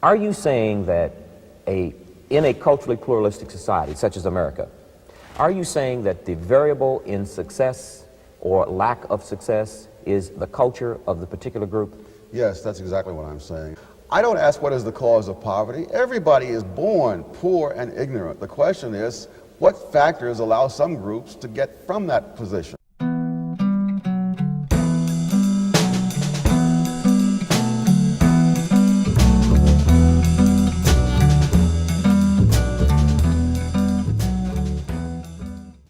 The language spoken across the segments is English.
Are you saying that in a culturally pluralistic society such as America, are you saying that the variable in success or lack of success is the culture of the particular group? Yes, that's exactly what I'm saying. I don't ask what is the cause of poverty. Everybody is born poor and ignorant. The question is, what factors allow some groups to get from that position?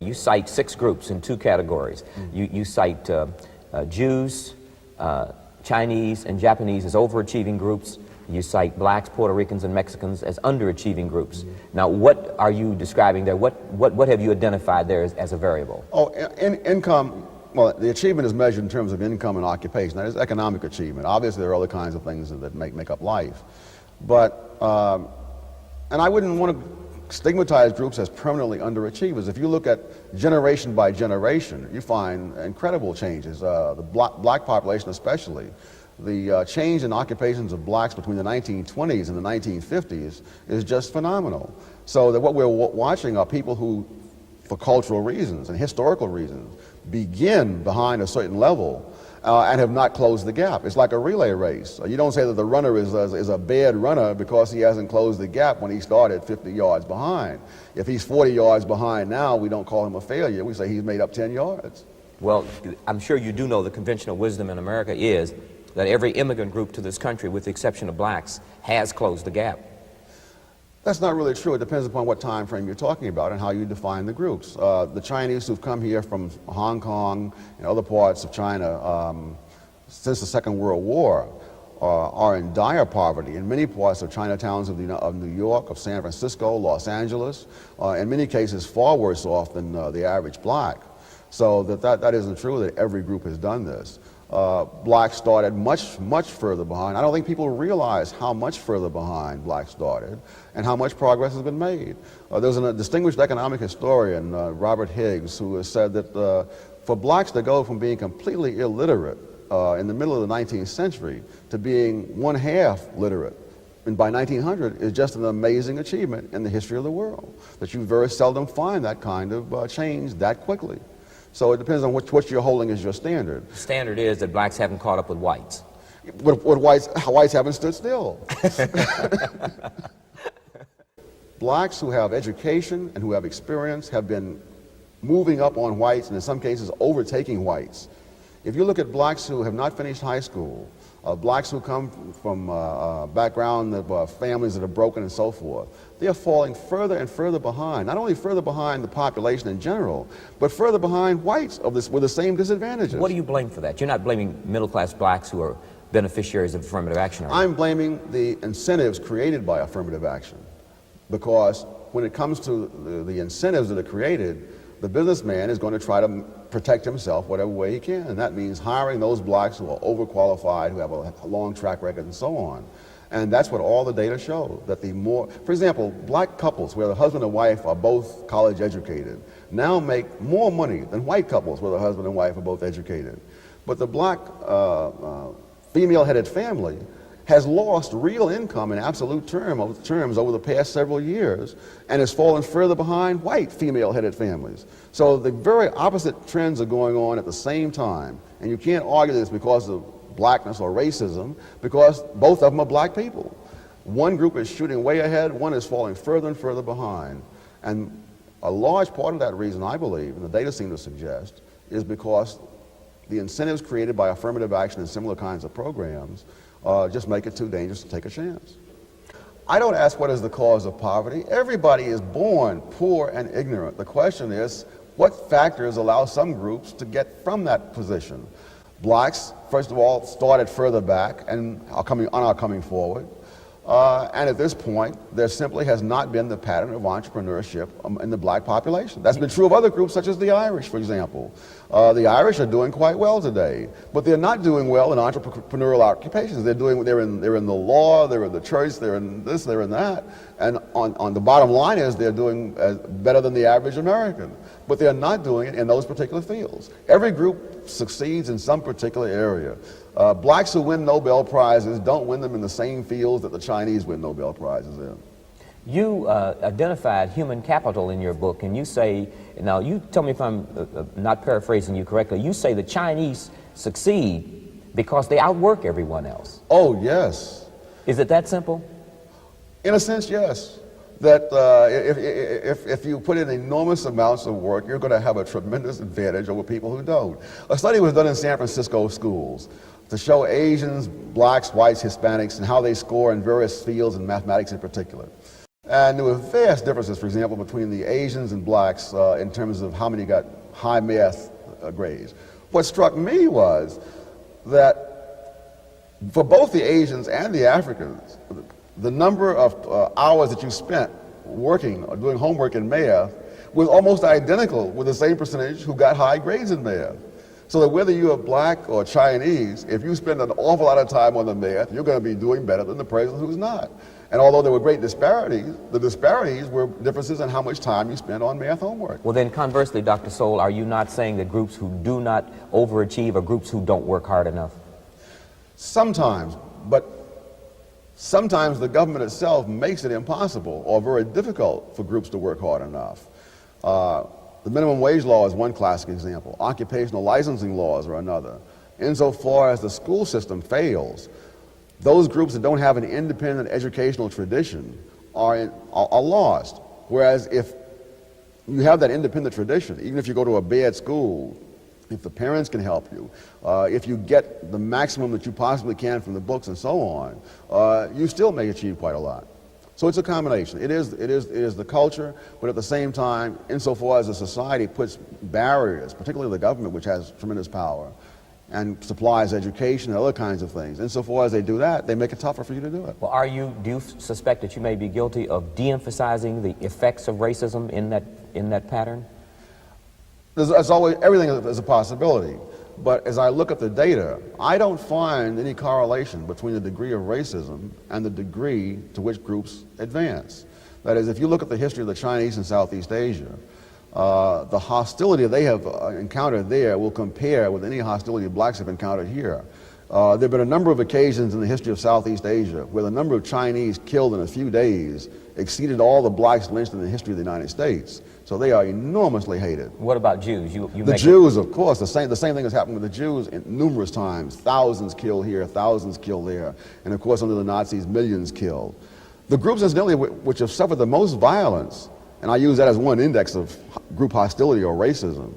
You cite 6 groups in 2 categories. You cite Jews, Chinese, and Japanese as overachieving groups. You cite blacks, Puerto Ricans, and Mexicans as underachieving groups. Now, what are you describing there? What have you identified there as a variable? Oh, income. Well, the achievement is measured in terms of income and occupation. That is economic achievement. Obviously, there are other kinds of things that make up life. But, and I wouldn't want to stigmatize groups as permanently underachievers. If you look at generation by generation, you find incredible changes. The black population especially. The change in occupations of blacks between the 1920s and the 1950s is just phenomenal. So that what we're watching are people who, for cultural reasons and historical reasons, begin behind a certain level and have not closed the gap. It's like a relay race. You don't say that the runner is a bad runner because he hasn't closed the gap when he started 50 yards behind. If he's 40 yards behind now, we don't call him a failure. We say he's made up 10 yards. Well, I'm sure you do know the conventional wisdom in America is that every immigrant group to this country, with the exception of blacks, has closed the gap. That's not really true. It depends upon what time frame you're talking about and how you define the groups. The Chinese who've come here from Hong Kong and other parts of China since the Second World War are in dire poverty in many parts of Chinatowns of New York, of San Francisco, Los Angeles, in many cases far worse off than the average black. So that isn't true that every group has done this. Blacks started much further behind. I don't think people realize how much further behind blacks started and how much progress has been made. There's a distinguished economic historian, Robert Higgs, who has said that for blacks to go from being completely illiterate in the middle of the 19th century to being 1/2 literate and by 1900 is just an amazing achievement in the history of the world, that you very seldom find that kind of change that quickly. So it depends on what you're holding as your standard. The standard is that blacks haven't caught up with whites. Whites haven't stood still. Blacks who have education and who have experience have been moving up on whites and in some cases overtaking whites. If you look at blacks who have not finished high school, blacks who come from background of families that are broken and so forth, they are falling further and further behind, not only further behind the population in general, but further behind whites with the same disadvantages. What do you blame for that? You're not blaming middle-class blacks who are beneficiaries of affirmative action, are you? I'm blaming the incentives created by affirmative action, because when it comes to the incentives that are created, the businessman is going to try to protect himself whatever way he can, and that means hiring those blacks who are overqualified, who have a long track record and so on. And that's what all the data show, that the more, for example, black couples where the husband and wife are both college educated now make more money than white couples where the husband and wife are both educated. But the black female-headed family has lost real income in absolute terms over the past several years and has fallen further behind white female-headed families. So the very opposite trends are going on at the same time, and you can't argue this because of blackness or racism, because both of them are black people. One group is shooting way ahead, one is falling further and further behind. And a large part of that reason, I believe, and the data seem to suggest, is because the incentives created by affirmative action and similar kinds of programs just make it too dangerous to take a chance. I don't ask what is the cause of poverty. Everybody is born poor and ignorant. The question is, what factors allow some groups to get from that position? Blacks, first of all, started further back and are coming forward. And at this point, there simply has not been the pattern of entrepreneurship in the black population. That's been true of other groups such as the Irish, for example. The Irish are doing quite well today, but they're not doing well in entrepreneurial occupations. They're in the law, they're in the church, they're in this, they're in that, And on the bottom line is they're doing better than the average American, but they're not doing it in those particular fields. Every group succeeds in some particular area. Blacks who win Nobel Prizes don't win them in the same fields that the Chinese win Nobel Prizes in. You identified human capital in your book, and you say, now you tell me if I'm not paraphrasing you correctly, you say the Chinese succeed because they outwork everyone else. Oh, yes. Is it that simple? In a sense, yes. That if you put in enormous amounts of work, you're going to have a tremendous advantage over people who don't. A study was done in San Francisco schools to show Asians, blacks, whites, Hispanics, and how they score in various fields, and mathematics in particular. And there were vast differences, for example, between the Asians and blacks in terms of how many got high math grades. What struck me was that for both the Asians and the Africans, the number of hours that you spent working or doing homework in math was almost identical with the same percentage who got high grades in math. So that whether you're black or Chinese, if you spend an awful lot of time on the math, you're going to be doing better than the person who's not. And although there were great disparities, the disparities were differences in how much time you spent on math homework. Well, then conversely, Dr. Sowell, are you not saying that groups who do not overachieve are groups who don't work hard enough? Sometimes, but sometimes the government itself makes it impossible or very difficult for groups to work hard enough. The minimum wage law is one classic example. Occupational licensing laws are another. Insofar as the school system fails, those groups that don't have an independent educational tradition are lost. Whereas if you have that independent tradition, even if you go to a bad school, if the parents can help you, if you get the maximum that you possibly can from the books and so on, you still may achieve quite a lot. So it's a combination. It is the culture, but at the same time, insofar as the society puts barriers, particularly the government, which has tremendous power, and supplies education and other kinds of things. Insofar as they do that, they make it tougher for you to do it. Well, do you suspect that you may be guilty of de-emphasizing the effects of racism in that pattern? There's always, everything is a possibility. But as I look at the data, I don't find any correlation between the degree of racism and the degree to which groups advance. That is, if you look at the history of the Chinese in Southeast Asia, the hostility they have encountered there will compare with any hostility blacks have encountered here. There have been a number of occasions in the history of Southeast Asia where the number of Chinese killed in a few days exceeded all the blacks lynched in the history of the United States. So they are enormously hated. What about Jews? The Jews, of course, the same thing has happened with the Jews numerous times. Thousands killed here, thousands killed there. And of course, under the Nazis, millions killed. The groups, incidentally, which have suffered the most violence, and I use that as one index of group hostility or racism,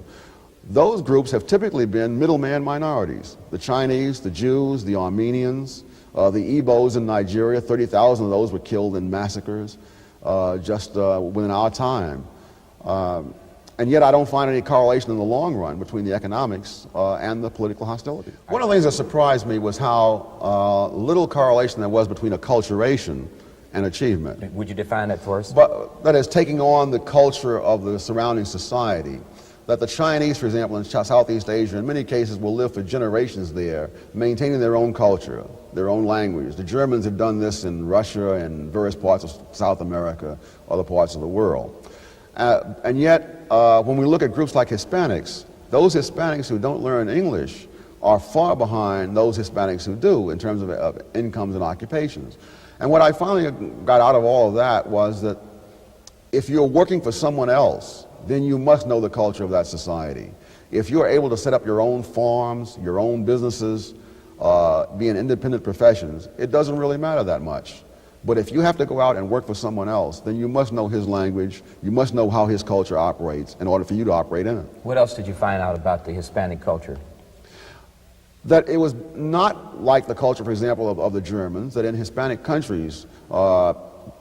those groups have typically been middleman minorities. The Chinese, the Jews, the Armenians, the Igbos in Nigeria, 30,000 of those were killed in massacres just within our time. And yet I don't find any correlation in the long run between the economics and the political hostility. One of the things that surprised me was how little correlation there was between acculturation and achievement. Would you define that for us? But that is taking on the culture of the surrounding society. That the Chinese, for example, in Southeast Asia, in many cases will live for generations there, maintaining their own culture, their own language. The Germans have done this in Russia and various parts of South America, other parts of the world. And yet, when we look at groups like Hispanics, those Hispanics who don't learn English are far behind those Hispanics who do in terms of incomes and occupations. And what I finally got out of all of that was that if you're working for someone else, then you must know the culture of that society. If you're able to set up your own farms, your own businesses, be in independent professions, it doesn't really matter that much. But if you have to go out and work for someone else, then you must know his language, you must know how his culture operates in order for you to operate in it. What else did you find out about the Hispanic culture? That it was not like the culture, for example, of the Germans, that in Hispanic countries,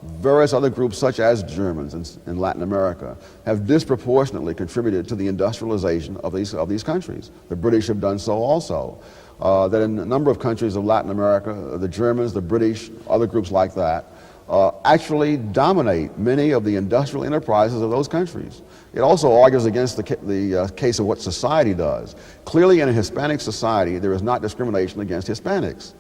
various other groups such as Germans in Latin America have disproportionately contributed to the industrialization of these countries. The British have done so also. That in a number of countries of Latin America, the Germans, the British, other groups like that, actually dominate many of the industrial enterprises of those countries. It also argues against the case of what society does. Clearly in a Hispanic society, there is not discrimination against Hispanics.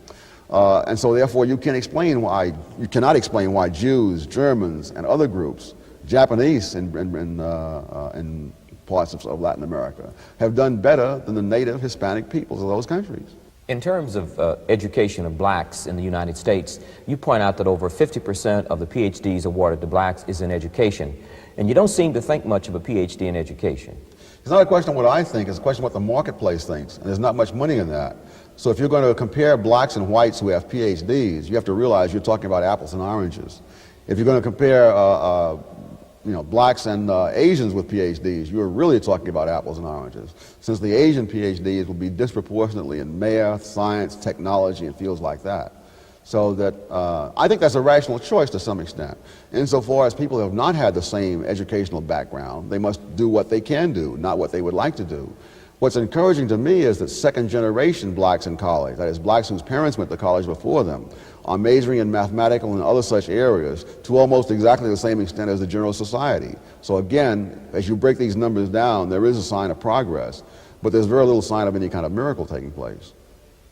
And so therefore you cannot explain why Jews, Germans, and other groups, Japanese in parts of Latin America, have done better than the native Hispanic peoples of those countries. In terms of education of blacks in the United States, you point out that over 50% of the PhDs awarded to blacks is in education. And you don't seem to think much of a PhD in education. It's not a question of what I think, it's a question of what the marketplace thinks, and there's not much money in that. So if you're going to compare blacks and whites who have PhDs, you have to realize you're talking about apples and oranges. If you're going to compare blacks and Asians with PhDs, you're really talking about apples and oranges, since the Asian PhDs will be disproportionately in math, science, technology, and fields like that. So that I think that's a rational choice to some extent. Insofar as people have not had the same educational background, they must do what they can do, not what they would like to do. What's encouraging to me is that second-generation blacks in college, that is, blacks whose parents went to college before them, are majoring in mathematical and other such areas to almost exactly the same extent as the general society. So again, as you break these numbers down, there is a sign of progress, but there's very little sign of any kind of miracle taking place.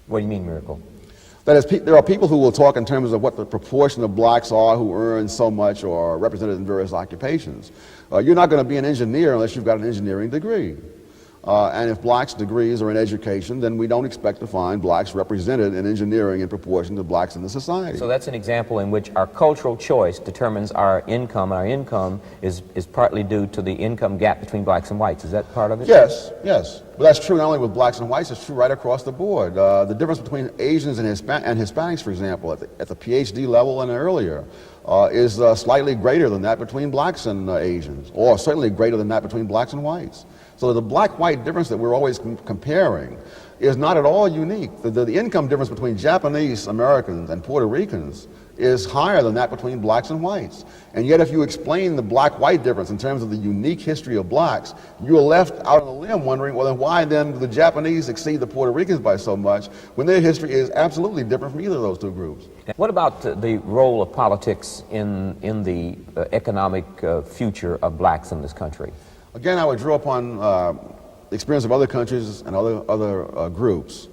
What do you mean miracle? That is, there are people who will talk in terms of what the proportion of blacks are who earn so much or are represented in various occupations. You're not going to be an engineer unless you've got an engineering degree. And if blacks' degrees are in education, then we don't expect to find blacks represented in engineering in proportion to blacks in the society. So that's an example in which our cultural choice determines our income, and our income is partly due to the income gap between blacks and whites. Is that part of it? Yes, yes. But that's true not only with blacks and whites, it's true right across the board. The difference between Asians and Hispanics, for example, at the PhD level and earlier, is slightly greater than that between blacks and Asians, or certainly greater than that between blacks and whites. So the black-white difference that we're always comparing is not at all unique. The income difference between Japanese Americans and Puerto Ricans is higher than that between blacks and whites. And yet if you explain the black-white difference in terms of the unique history of blacks, you are left out on a limb wondering, well, then why then do the Japanese exceed the Puerto Ricans by so much when their history is absolutely different from either of those two groups? What about the role of politics in the economic future of blacks in this country? Again, I would draw upon the experience of other countries and other groups.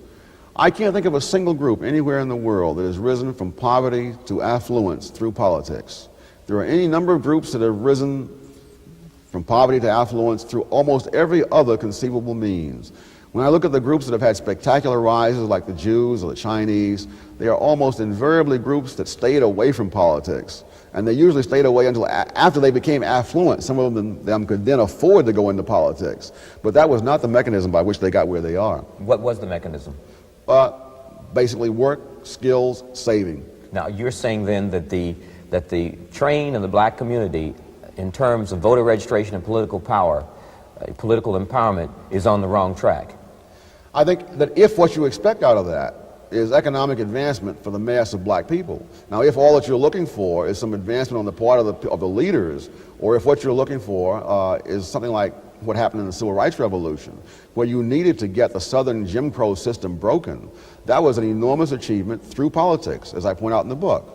I can't think of a single group anywhere in the world that has risen from poverty to affluence through politics. There are any number of groups that have risen from poverty to affluence through almost every other conceivable means. When I look at the groups that have had spectacular rises, like the Jews or the Chinese, they are almost invariably groups that stayed away from politics. And they usually stayed away until after they became affluent. Some of them could then afford to go into politics. But that was not the mechanism by which they got where they are. What was the mechanism? Basically work, skills, saving. Now, you're saying then that the train in the black community, in terms of voter registration and political power, political empowerment, is on the wrong track. I think that if what you expect out of that is economic advancement for the mass of black people. Now, if all that you're looking for is some advancement on the part of the leaders, or if what you're looking for is something like what happened in the Civil Rights Revolution, where you needed to get the Southern Jim Crow system broken, that was an enormous achievement through politics, as I point out in the book.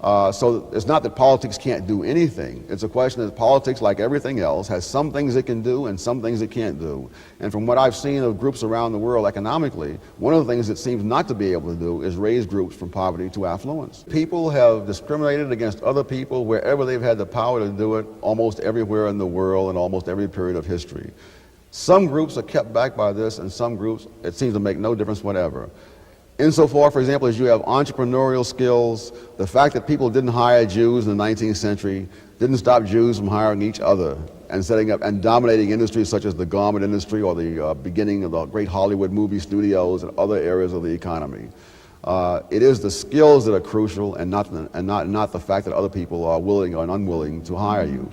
So it's not that politics can't do anything. It's a question that politics, like everything else, has some things it can do and some things it can't do. And from what I've seen of groups around the world economically, one of the things it seems not to be able to do is raise groups from poverty to affluence. People have discriminated against other people wherever they've had the power to do it, almost everywhere in the world and almost every period of history. Some groups are kept back by this, and some groups, it seems to make no difference whatever. Insofar, for example, as you have entrepreneurial skills, the fact that people didn't hire Jews in the 19th century didn't stop Jews from hiring each other and setting up and dominating industries such as the garment industry or the beginning of the great Hollywood movie studios and other areas of the economy. It is the skills that are crucial and not the fact that other people are willing or unwilling to hire you.